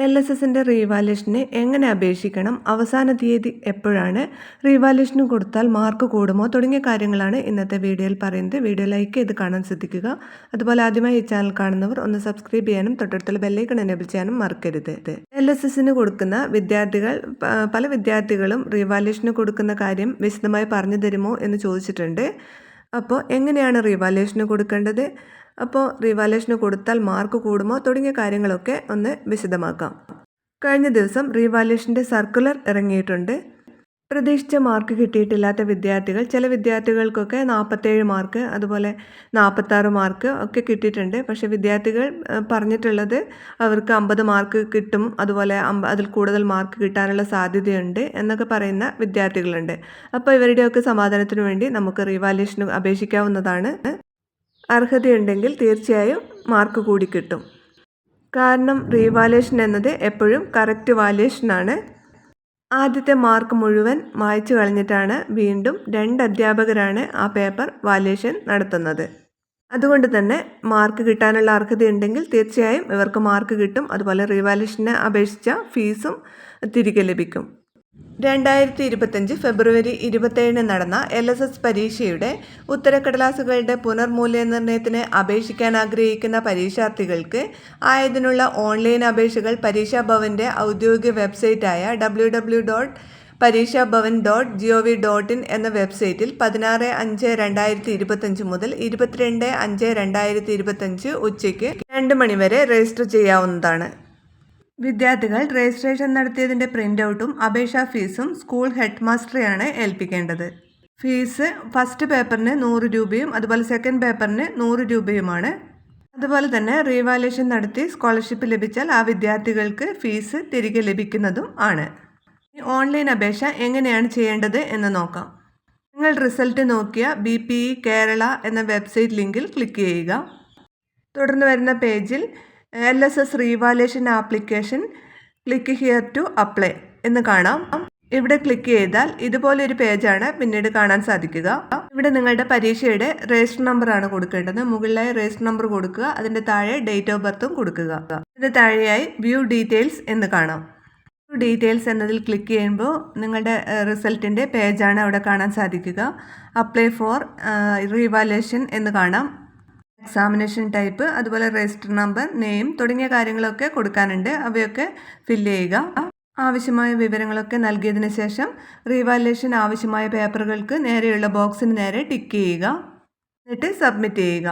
LSSന്റെ റീവാല്യുവേഷന് എങ്ങനെ അപേക്ഷിക്കണം, അവസാന തീയതി എപ്പോഴാണ്, റീവാല്യുവേഷന് കൊടുത്താൽ മാർക്ക് കൂടുമോ തുടങ്ങിയ കാര്യങ്ങളാണ് ഇന്നത്തെ വീഡിയോയിൽ പറയുന്നത്. വീഡിയോ ലൈക്ക് ചെയ്ത് കാണാൻ ശ്രദ്ധിക്കുക. അതുപോലെ ആദ്യമായി ഈ ചാനൽ കാണുന്നവർ ഒന്ന് സബ്സ്ക്രൈബ് ചെയ്യാനും തൊട്ടടുത്തുള്ള ബെല്ലൈക്കൺ എനേബിൾ ചെയ്യാനും മറക്കരുത്. LSSന് കൊടുക്കുന്ന പല വിദ്യാർത്ഥികളും റീവാല്യുവേഷന് കൊടുക്കുന്ന കാര്യം വിശദമായി പറഞ്ഞു തരുമോ എന്ന് ചോദിച്ചിട്ടുണ്ട്. അപ്പോൾ എങ്ങനെയാണ് റീവാല്യുവേഷന് കൊടുക്കേണ്ടത്, അപ്പോൾ റീവാല്യുവേഷന് കൊടുത്താൽ മാർക്ക് കൂടുമോ തുടങ്ങിയ കാര്യങ്ങളൊക്കെ ഒന്ന് വിശദമാക്കാം. കഴിഞ്ഞ ദിവസം റീവാല്യുവേഷൻ്റെ സർക്കുലർ ഇറങ്ങിയിട്ടുണ്ട്. പ്രതീക്ഷിച്ച മാർക്ക് കിട്ടിയിട്ടില്ലാത്ത വിദ്യാർത്ഥികൾ, ചില വിദ്യാർത്ഥികൾക്കൊക്കെ 47 മാർക്ക്, അതുപോലെ 46 മാർക്ക് ഒക്കെ കിട്ടിയിട്ടുണ്ട്. പക്ഷേ വിദ്യാർത്ഥികൾ പറഞ്ഞിട്ടുള്ളത് അവർക്ക് 50 മാർക്ക് കിട്ടും, അതുപോലെ അതിൽ കൂടുതൽ മാർക്ക് കിട്ടാനുള്ള സാധ്യതയുണ്ട് എന്നൊക്കെ പറയുന്ന വിദ്യാർത്ഥികളുണ്ട്. അപ്പോൾ ഇവരുടെയൊക്കെ സമാധാനത്തിനു വേണ്ടി നമുക്ക് റീവാല്യുവേഷന് അപേക്ഷിക്കാവുന്നതാണ്. അർഹതയുണ്ടെങ്കിൽ തീർച്ചയായും മാർക്ക് കൂടി കിട്ടും. കാരണം റീവാല്യുവേഷൻ എന്നത് എപ്പോഴും കറക്റ്റ് വാല്യുവേഷനാണ്. ആദ്യത്തെ മാർക്ക് മുഴുവൻ മായ്ച്ചു കളഞ്ഞിട്ടാണ് വീണ്ടും 2 അധ്യാപകരാണ് ആ പേപ്പർ വാല്യുവേഷൻ നടത്തുന്നത്. അതുകൊണ്ട് തന്നെ മാർക്ക് കിട്ടാനുള്ള അർഹതയുണ്ടെങ്കിൽ തീർച്ചയായും ഇവർക്ക് മാർക്ക് കിട്ടും. അതുപോലെ റീവാല്യുവേഷന് അപേക്ഷിച്ച ഫീസും തിരികെ ലഭിക്കും. 2025 ഫെബ്രുവരി 27 നടന്ന LSS പരീക്ഷയുടെ ഉത്തരക്കടലാസുകളുടെ പുനർമൂല്യനിർണ്ണയത്തിന് അപേക്ഷിക്കാൻ ആഗ്രഹിക്കുന്ന പരീക്ഷാർത്ഥികൾക്ക് ആയതിനുള്ള ഓൺലൈൻ അപേക്ഷകൾ പരീക്ഷാഭവൻ്റെ ഔദ്യോഗിക വെബ്സൈറ്റായ www.parishabhavan.gov.in എന്ന വെബ്സൈറ്റിൽ 16/5/2025 മുതൽ 22/5/2025 ഉച്ചയ്ക്ക് 2 മണി വരെ രജിസ്റ്റർ ചെയ്യാവുന്നതാണ്. വിദ്യാർത്ഥികൾ രജിസ്ട്രേഷൻ നടത്തിയതിൻ്റെ പ്രിൻ്റ് അപേക്ഷാ ഫീസും സ്കൂൾ ഹെഡ് മാസ്റ്ററെയാണ് ഏൽപ്പിക്കേണ്ടത്. ഫീസ് ഫസ്റ്റ് പേപ്പറിന് 100 രൂപയും അതുപോലെ സെക്കൻഡ് പേപ്പറിന് 100 രൂപയുമാണ്. അതുപോലെ തന്നെ റീവാല്യുവേഷൻ നടത്തി സ്കോളർഷിപ്പ് ലഭിച്ചാൽ ആ വിദ്യാർത്ഥികൾക്ക് ഫീസ് തിരികെ ലഭിക്കുന്നതും ആണ്. ഓൺലൈൻ അപേക്ഷ എങ്ങനെയാണ് ചെയ്യേണ്ടത് എന്ന് നോക്കാം. നിങ്ങൾ റിസൾട്ട് നോക്കിയ BPE കേരള എന്ന വെബ്സൈറ്റ് ലിങ്കിൽ ക്ലിക്ക് ചെയ്യുക. തുടർന്ന് വരുന്ന പേജിൽ LSS revaluation application click here to apply എന്ന് കാണാം. ഇവിടെ ക്ലിക്ക് ചെയ്താൽ ഇതുപോലെ ഒരു പേജാണ് പിന്നീട് കാണാൻ സാധിക്കുക. ഇവിടെ നിങ്ങളുടെ പരീക്ഷയുടെ രജിസ്റ്റർ നമ്പറാണ് കൊടുക്കേണ്ടത്. മുകളിലായി രജിസ്റ്റർ നമ്പർ കൊടുക്കുക, അതിൻ്റെ താഴെ ഡേറ്റ് ഓഫ് ബർത്തും കൊടുക്കുക. ഇതിൻ്റെ താഴെയായി വ്യൂ ഡീറ്റെയിൽസ് എന്ന് കാണാം. വ്യൂ ഡീറ്റെയിൽസ് എന്നതിൽ ക്ലിക്ക് ചെയ്യുമ്പോൾ നിങ്ങളുടെ റിസൾട്ടിൻ്റെ പേജാണ് അവിടെ കാണാൻ സാധിക്കുക. അപ്ലൈ ഫോർ റീവാല്യുവേഷൻ എന്ന് കാണാം. എക്സാമിനേഷൻ ടൈപ്പ്, അതുപോലെ രജിസ്റ്റർ നമ്പർ, നെയിം തുടങ്ങിയ കാര്യങ്ങളൊക്കെ കൊടുക്കാനുണ്ട്. അവയൊക്കെ ഫില്ല് ചെയ്യുക. ആവശ്യമായ വിവരങ്ങളൊക്കെ നൽകിയതിന് ശേഷം റീവാല്യുവേഷൻ ആവശ്യമായ പേപ്പറുകൾക്ക് നേരെയുള്ള ബോക്സിന് നേരെ ടിക്ക് ചെയ്യുക. എന്നിട്ട് സബ്മിറ്റ് ചെയ്യുക.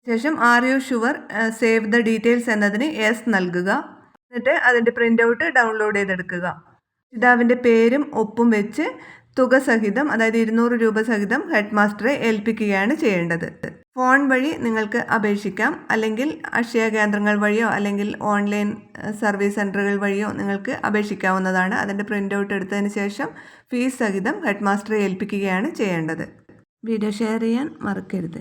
ശേഷം are you sure save the details എന്നതിന് യെസ് നൽകുക. എന്നിട്ട് അതിൻ്റെ പ്രിൻ്റ് ഔട്ട് ഡൗൺലോഡ് ചെയ്തെടുക്കുക. പിതാവിൻ്റെ പേരും ഒപ്പും വെച്ച് തുക സഹിതം, അതായത് 200 രൂപ സഹിതം ഹെഡ് മാസ്റ്ററെ ഏൽപ്പിക്കുകയാണ് ചെയ്യേണ്ടത്. ഫോൺ വഴി നിങ്ങൾക്ക് അപേക്ഷിക്കാം, അല്ലെങ്കിൽ അക്ഷയ കേന്ദ്രങ്ങൾ വഴിയോ അല്ലെങ്കിൽ ഓൺലൈൻ സർവീസ് സെൻ്ററുകൾ വഴിയോ നിങ്ങൾക്ക് അപേക്ഷിക്കാവുന്നതാണ്. അതിൻ്റെ പ്രിൻ്റ് ഔട്ട് എടുത്തതിന് ശേഷം ഫീസ് സഹിതം ഹെഡ് മാസ്റ്ററെ ഏൽപ്പിക്കുകയാണ് ചെയ്യേണ്ടത്. വീഡിയോ ഷെയർ ചെയ്യാൻ മറക്കരുത്.